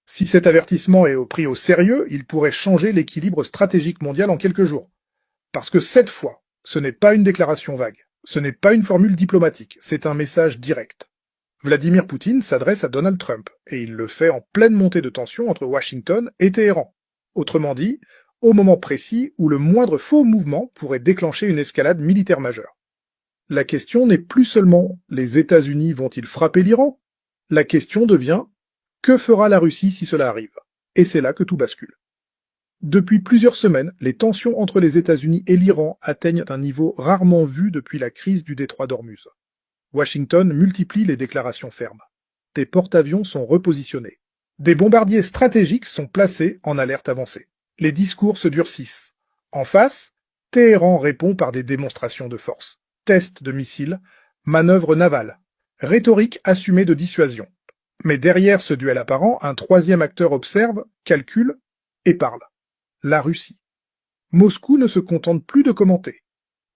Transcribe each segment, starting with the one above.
Si cet avertissement est pris au sérieux, il pourrait changer l'équilibre stratégique mondial en quelques jours. Parce que cette fois, ce n'est pas une déclaration vague, ce n'est pas une formule diplomatique, c'est un message direct. Vladimir Poutine s'adresse à Donald Trump, et il le fait en pleine montée de tension entre Washington et Téhéran. Autrement dit, au moment précis où le moindre faux mouvement pourrait déclencher une escalade militaire majeure. La question n'est plus seulement les États-Unis vont-ils frapper l'Iran? La question devient que fera la Russie si cela arrive? Et c'est là que tout bascule. Depuis plusieurs semaines, les tensions entre les États-Unis et l'Iran atteignent un niveau rarement vu depuis la crise du détroit d'Ormuz. Washington multiplie les déclarations fermes. Des porte-avions sont repositionnés. Des bombardiers stratégiques sont placés en alerte avancée. Les discours se durcissent. En face, Téhéran répond par des démonstrations de force, tests de missiles, manœuvres navales, rhétorique assumée de dissuasion. Mais derrière ce duel apparent, un troisième acteur observe, calcule et parle. La Russie. Moscou ne se contente plus de commenter.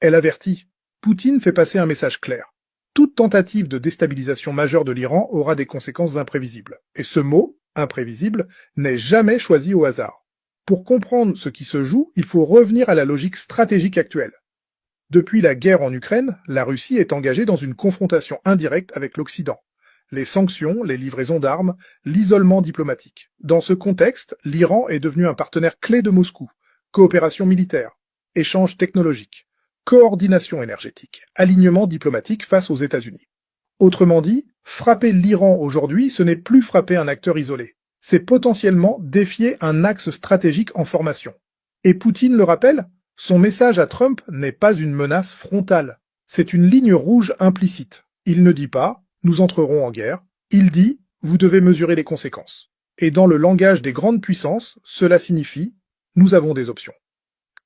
Elle avertit. Poutine fait passer un message clair. Toute tentative de déstabilisation majeure de l'Iran aura des conséquences imprévisibles. Et ce mot, imprévisible, n'est jamais choisi au hasard. Pour comprendre ce qui se joue, il faut revenir à la logique stratégique actuelle. Depuis la guerre en Ukraine, la Russie est engagée dans une confrontation indirecte avec l'Occident. Les sanctions, les livraisons d'armes, l'isolement diplomatique. Dans ce contexte, l'Iran est devenu un partenaire clé de Moscou. Coopération militaire, échanges technologiques, coordination énergétique, alignement diplomatique face aux États-Unis. Autrement dit, frapper l'Iran aujourd'hui, ce n'est plus frapper un acteur isolé. C'est potentiellement défier un axe stratégique en formation. Et Poutine le rappelle, son message à Trump n'est pas une menace frontale. C'est une ligne rouge implicite. Il ne dit pas « nous entrerons en guerre », il dit « vous devez mesurer les conséquences ». Et dans le langage des grandes puissances, cela signifie « nous avons des options ».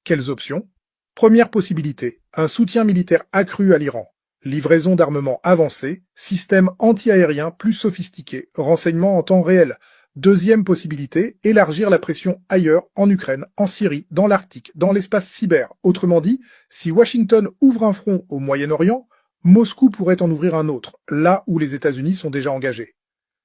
Quelles options? Première possibilité, un soutien militaire accru à l'Iran. Livraison d'armements avancés, systèmes anti-aériens plus sophistiqués, renseignements en temps réel. Deuxième possibilité, élargir la pression ailleurs, en Ukraine, en Syrie, dans l'Arctique, dans l'espace cyber. Autrement dit, si Washington ouvre un front au Moyen-Orient, Moscou pourrait en ouvrir un autre, là où les États-Unis sont déjà engagés.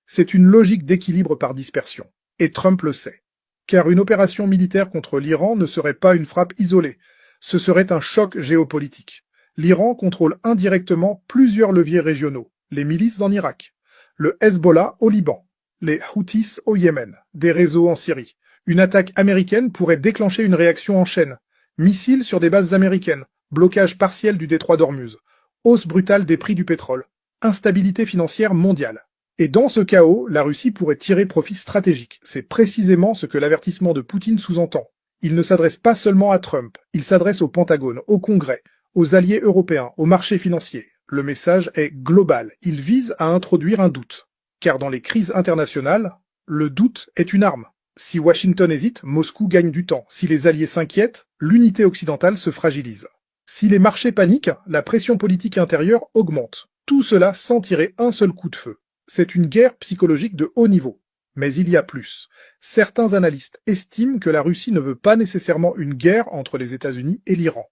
C'est une logique d'équilibre par dispersion. Et Trump le sait. Car une opération militaire contre l'Iran ne serait pas une frappe isolée. Ce serait un choc géopolitique. L'Iran contrôle indirectement plusieurs leviers régionaux. Les milices en Irak, le Hezbollah au Liban, les Houthis au Yémen, des réseaux en Syrie. Une attaque américaine pourrait déclencher une réaction en chaîne. Missiles sur des bases américaines, blocage partiel du détroit d'Ormuz, hausse brutale des prix du pétrole, instabilité financière mondiale. Et dans ce chaos, la Russie pourrait tirer profit stratégique. C'est précisément ce que l'avertissement de Poutine sous-entend. Il ne s'adresse pas seulement à Trump, il s'adresse au Pentagone, au Congrès, aux alliés européens, aux marchés financiers. Le message est global, il vise à introduire un doute. Car dans les crises internationales, le doute est une arme. Si Washington hésite, Moscou gagne du temps. Si les alliés s'inquiètent, l'unité occidentale se fragilise. Si les marchés paniquent, la pression politique intérieure augmente. Tout cela sans tirer un seul coup de feu. C'est une guerre psychologique de haut niveau. Mais il y a plus. Certains analystes estiment que la Russie ne veut pas nécessairement une guerre entre les États-Unis et l'Iran.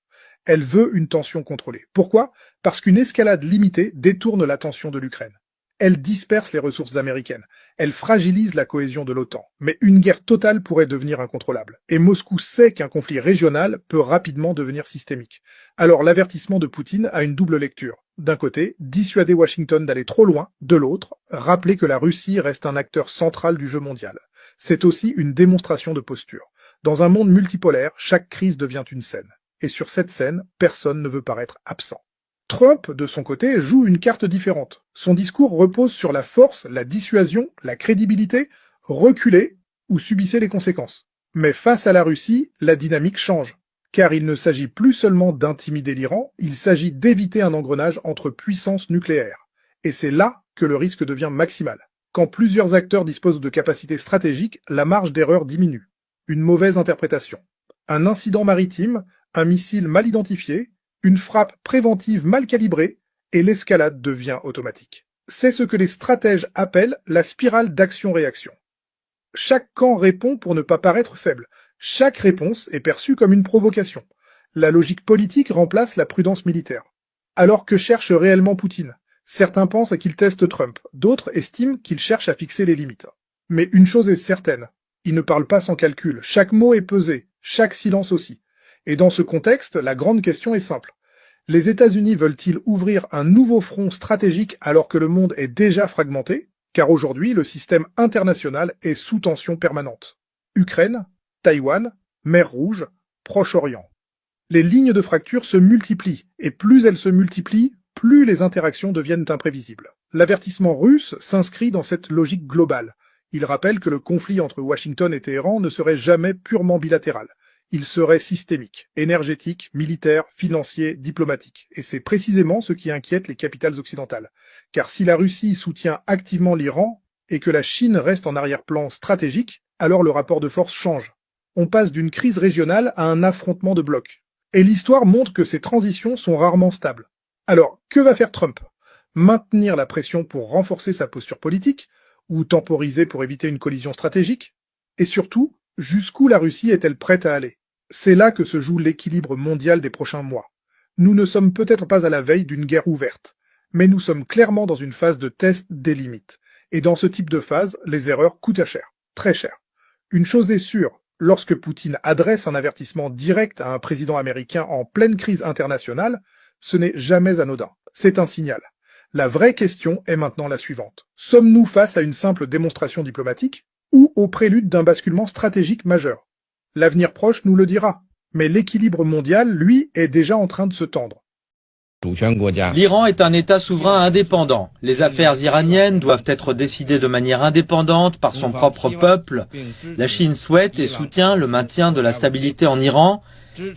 Elle veut une tension contrôlée. Pourquoi? Parce qu'une escalade limitée détourne l'attention de l'Ukraine. Elle disperse les ressources américaines. Elle fragilise la cohésion de l'OTAN. Mais une guerre totale pourrait devenir incontrôlable. Et Moscou sait qu'un conflit régional peut rapidement devenir systémique. Alors l'avertissement de Poutine a une double lecture. D'un côté, dissuader Washington d'aller trop loin. De l'autre, rappeler que la Russie reste un acteur central du jeu mondial. C'est aussi une démonstration de posture. Dans un monde multipolaire, chaque crise devient une scène. Et sur cette scène, personne ne veut paraître absent. Trump, de son côté, joue une carte différente. Son discours repose sur la force, la dissuasion, la crédibilité, reculer ou subissez les conséquences. Mais face à la Russie, la dynamique change. Car il ne s'agit plus seulement d'intimider l'Iran, il s'agit d'éviter un engrenage entre puissances nucléaires. Et c'est là que le risque devient maximal. Quand plusieurs acteurs disposent de capacités stratégiques, la marge d'erreur diminue. Une mauvaise interprétation. Un incident maritime, un missile mal identifié, une frappe préventive mal calibrée, et l'escalade devient automatique. C'est ce que les stratèges appellent la spirale d'action-réaction. Chaque camp répond pour ne pas paraître faible. Chaque réponse est perçue comme une provocation. La logique politique remplace la prudence militaire. Alors que cherche réellement Poutine? Certains pensent qu'il teste Trump, d'autres estiment qu'il cherche à fixer les limites. Mais une chose est certaine, il ne parle pas sans calcul, chaque mot est pesé, chaque silence aussi. Et dans ce contexte, la grande question est simple. Les États-Unis veulent-ils ouvrir un nouveau front stratégique alors que le monde est déjà fragmenté? Car aujourd'hui, le système international est sous tension permanente. Ukraine, Taïwan, Mer Rouge, Proche-Orient. Les lignes de fracture se multiplient, et plus elles se multiplient, plus les interactions deviennent imprévisibles. L'avertissement russe s'inscrit dans cette logique globale. Il rappelle que le conflit entre Washington et Téhéran ne serait jamais purement bilatéral. Il serait systémique, énergétique, militaire, financier, diplomatique. Et c'est précisément ce qui inquiète les capitales occidentales. Car si la Russie soutient activement l'Iran, et que la Chine reste en arrière-plan stratégique, alors le rapport de force change. On passe d'une crise régionale à un affrontement de blocs. Et l'histoire montre que ces transitions sont rarement stables. Alors, que va faire Trump? Maintenir la pression pour renforcer sa posture politique, ou temporiser pour éviter une collision stratégique? Et surtout, jusqu'où la Russie est-elle prête à aller? C'est là que se joue l'équilibre mondial des prochains mois. Nous ne sommes peut-être pas à la veille d'une guerre ouverte, mais nous sommes clairement dans une phase de test des limites. Et dans ce type de phase, les erreurs coûtent cher, très cher. Une chose est sûre, lorsque Poutine adresse un avertissement direct à un président américain en pleine crise internationale, ce n'est jamais anodin, c'est un signal. La vraie question est maintenant la suivante. Sommes-nous face à une simple démonstration diplomatique ou au prélude d'un basculement stratégique majeur? L'avenir proche nous le dira, mais l'équilibre mondial, lui, est déjà en train de se tendre. L'Iran est un État souverain indépendant. Les affaires iraniennes doivent être décidées de manière indépendante par son propre peuple. La Chine souhaite et soutient le maintien de la stabilité en Iran.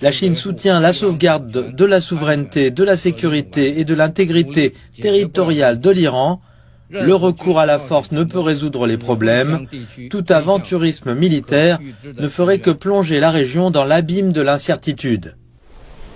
La Chine soutient la sauvegarde de la souveraineté, de la sécurité et de l'intégrité territoriale de l'Iran. Le recours à la force ne peut résoudre les problèmes. Tout aventurisme militaire ne ferait que plonger la région dans l'abîme de l'incertitude.